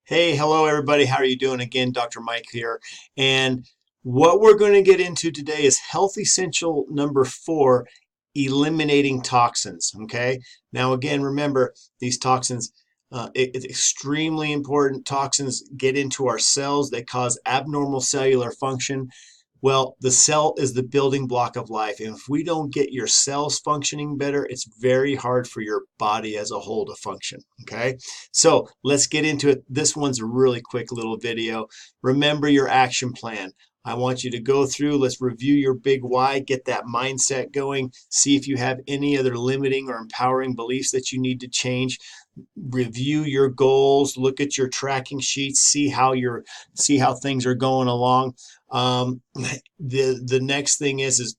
Hey, hello everybody. How are you doing? Again, Dr. Mike here. And what we're going to get into today is health essential number 4, eliminating toxins. Okay. Now, again, remember these toxins, it's extremely important. Toxins get into our cells. They cause abnormal cellular function. Well, the cell is the building block of life. And if we don't get your cells functioning better, it's very hard for your body as a whole to function. Okay. So let's get into it. This one's a really quick little video. Remember your action plan. I want you to go through, let's review your big why, get that mindset going, see if you have any other limiting or empowering beliefs that you need to change. Review your goals, look at your tracking sheets, see how things are going along. The next thing is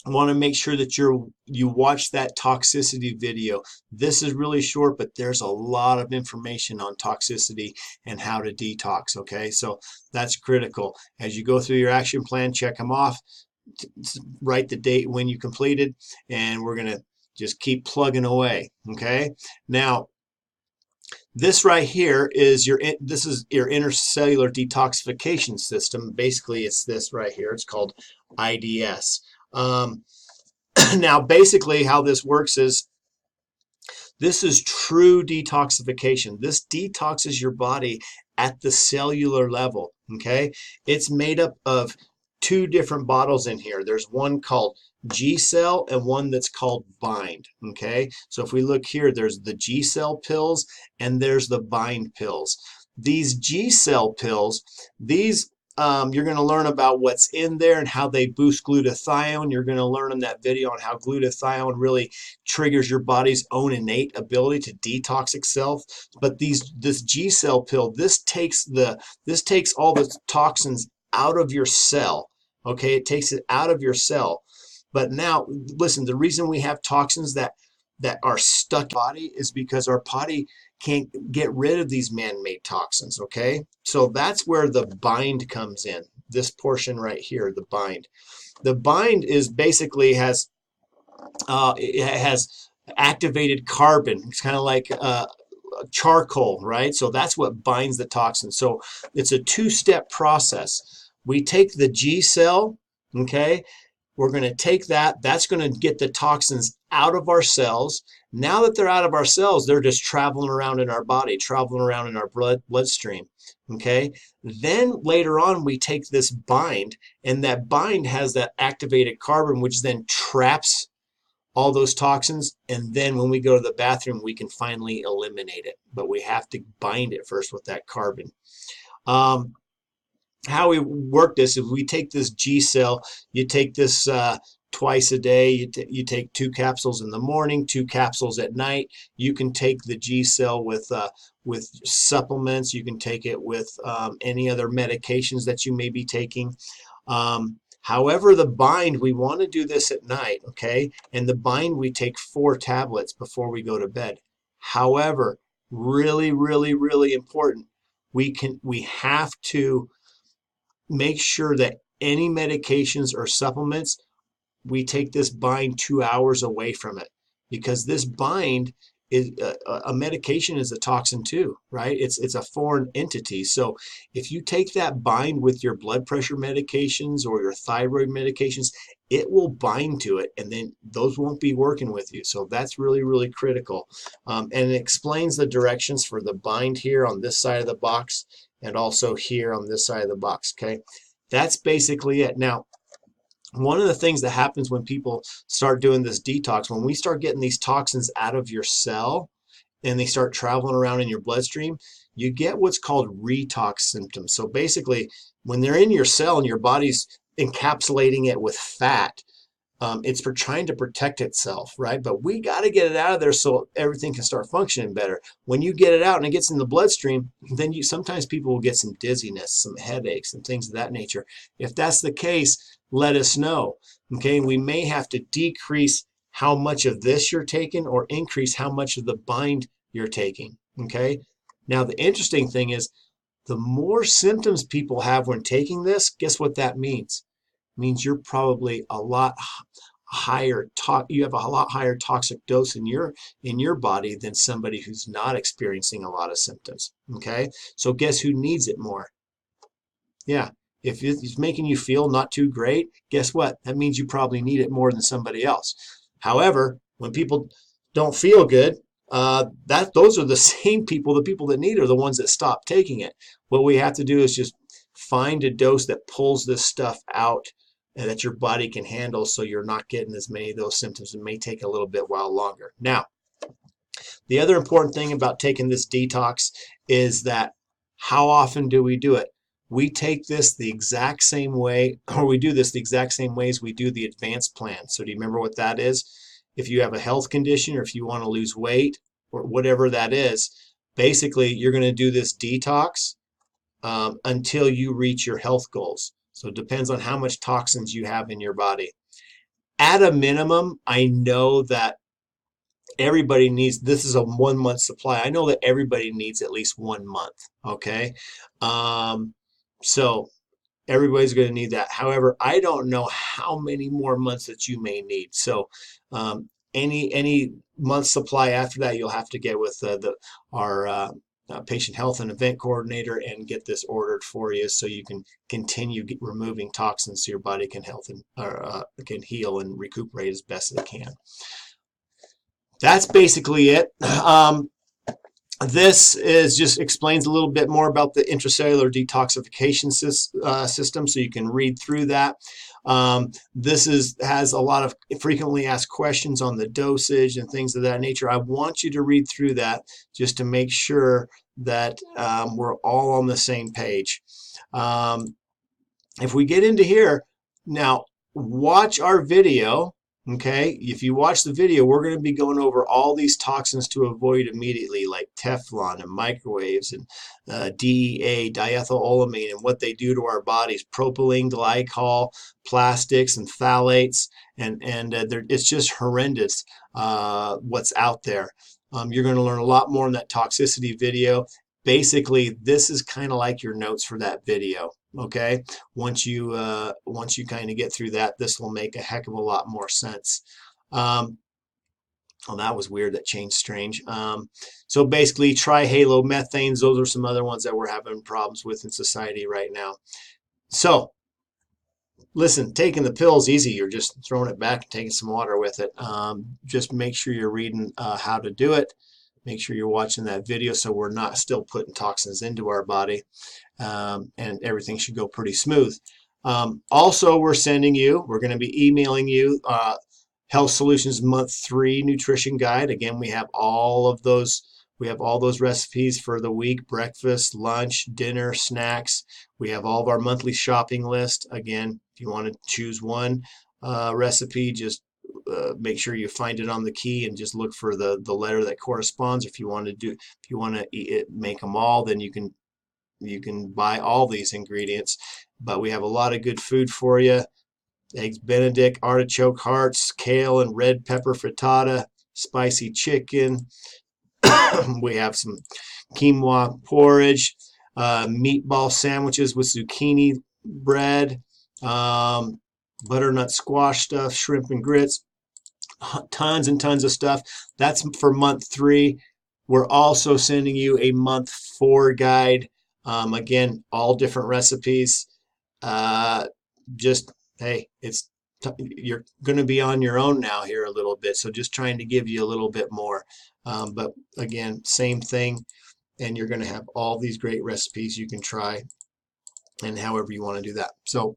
I want to make sure that you watch that toxicity video. This is really short, but there's a lot of information on toxicity and how to detox. Okay, so that's critical. As you go through your action plan, check them off, write the date when you completed, and we're gonna just keep plugging away. Okay, now this right here is your intercellular detoxification system. Basically, it's this right here. It's called IDS. Now, basically, how this works is this is true detoxification. This detoxes your body at the cellular level. Okay, it's made up of two different bottles in here. There's one called G cell and one that's called bind. Okay, so if we look here, there's the G cell pills and there's the bind pills. These G cell pills, you're going to learn about what's in there and how they boost glutathione. You're going to learn in that video on how glutathione really triggers your body's own innate ability to detox itself. But this G cell pill, this takes all the toxins out of your cell. Okay, it takes it out of your cell. But now, listen, the reason we have toxins that are stuck in the body is because our body can't get rid of these man-made toxins. Okay, so that's where the bind comes in. This portion right here, the bind. The bind is basically it has activated carbon. It's kind of like charcoal, right? So that's what binds the toxin. So it's a two-step process. We take the G cell, okay? We're going to take that. That's going to get the toxins out of our cells. Now that they're out of our cells, they're just traveling around in our body, traveling around in our bloodstream. Okay. Then later on, we take this bind, and that bind has that activated carbon, which then traps all those toxins. And then when we go to the bathroom, we can finally eliminate it. But we have to bind it first with that carbon. How we work this is we take this G cell, you take this twice a day, you take 2 capsules in the morning, 2 capsules at night. You can take the G cell with supplements. You can take it with any other medications that you may be taking. However, the bind, we want to do this at night, okay? And the bind, we take 4 tablets before we go to bed. However, really, really, really important, we have to make sure that any medications or supplements, we take this bind 2 hours away from it, because this bind is a medication is a toxin too, right? It's a foreign entity. So if you take that bind with your blood pressure medications or your thyroid medications, it will bind to it, and then those won't be working with you. So that's really, really critical. And it explains the directions for the bind here on this side of the box and also here on this side of the box. Okay, that's basically it. Now, one of the things that happens when people start doing this detox, when we start getting these toxins out of your cell and they start traveling around in your bloodstream, you get what's called retox symptoms. So basically, when they're in your cell and your body's encapsulating it with fat, it's for trying to protect itself, right? But we got to get it out of there so everything can start functioning better. When you get it out and it gets in the bloodstream, then sometimes people will get some dizziness, some headaches, and things of that nature. If that's the case, let us know. Okay, we may have to decrease how much of this you're taking or increase how much of the bind you're taking. Okay, now the interesting thing is, the more symptoms people have when taking this, guess what that means? It means you're probably a lot you have a lot higher toxic dose in your body than somebody who's not experiencing a lot of symptoms. Okay, so guess who needs it more? Yeah, if it's making you feel not too great, guess what? That means you probably need it more than somebody else. However, when people don't feel good, that those are the same people. The people that need it are the ones that stop taking it. What we have to do is just find a dose that pulls this stuff out and that your body can handle, so you're not getting as many of those symptoms. It may take a little bit while longer. Now, the other important thing about taking this detox is that how often do we do it? We take this the exact same way, or we do this the exact same way as we do the advanced plan. So do you remember what that is? If you have a health condition or if you want to lose weight or whatever that is, basically you're going to do this detox until you reach your health goals. So it depends on how much toxins you have in your body. At a minimum, I know that everybody needs, this is a 1 month supply. I know that everybody needs at least 1 month. Okay. So everybody's going to need that. However, I don't know how many more months that you may need. So any month supply after that, you'll have to get with our patient health and event coordinator and get this ordered for you, so you can continue removing toxins so your body can can heal and recuperate as best as it can. That's basically it. This is just explains a little bit more about the intracellular detoxification system, so you can read through that. This has a lot of frequently asked questions on the dosage and things of that nature. I want you to read through that just to make sure that we're all on the same page. If we get into here, now watch our video. Okay, if you watch the video, we're going to be going over all these toxins to avoid immediately, like Teflon and microwaves and DEA, diethylamine, and what they do to our bodies, propylene glycol, plastics, and phthalates, and it's just horrendous what's out there. You're going to learn a lot more in that toxicity video. Basically, this is kind of like your notes for that video. Okay, once you kind of get through that, this will make a heck of a lot more sense. Oh, that was weird. That changed strange. So basically, trihalomethanes, those are some other ones that we're having problems with in society right now. So listen, taking the pill's easy. You're just throwing it back and taking some water with it. Just make sure you're reading how to do it. Make sure you're watching that video so we're not still putting toxins into our body. And everything should go pretty smooth. Also, we're going to be emailing you Health Solutions Month 3 Nutrition Guide. Again, we have all of those. We have all those recipes for the week: breakfast, lunch, dinner, snacks. We have all of our monthly shopping list. Again, if you want to choose one recipe, just make sure you find it on the key and just look for the letter that corresponds. If you want to make them all, then you can buy all these ingredients. But we have a lot of good food for you: eggs Benedict, artichoke hearts, kale and red pepper frittata, spicy chicken. We have some quinoa porridge, meatball sandwiches with zucchini bread, butternut squash stuff, shrimp and grits, tons and tons of stuff. That's for month 3. We're also sending you a month 4 guide. Again, all different recipes. Just, hey, you're going to be on your own now here a little bit, so just trying to give you a little bit more. But again, same thing, and you're going to have all these great recipes you can try, and however you want to do that. So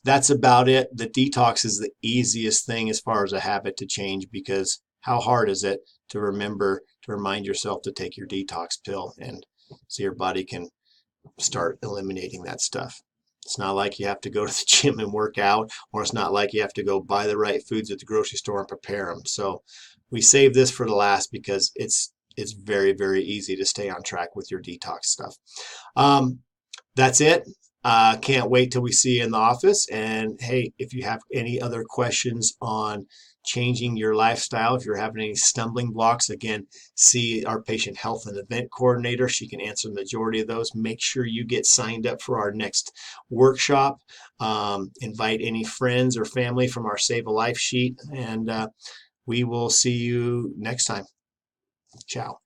that's about it. The detox is the easiest thing as far as a habit to change, because how hard is it to remind yourself to take your detox pill, and so your body can start eliminating that stuff. It's not like you have to go to the gym and work out, or it's not like you have to go buy the right foods at the grocery store and prepare them. So we save this for the last because it's very, very easy to stay on track with your detox stuff. That's it. Can't wait till we see you in the office. And hey, if you have any other questions on changing your lifestyle. If you're having any stumbling blocks, again, see our patient health and event coordinator. She can answer the majority of those. Make sure you get signed up for our next workshop. Invite any friends or family from our Save a Life sheet, and we will see you next time. Ciao.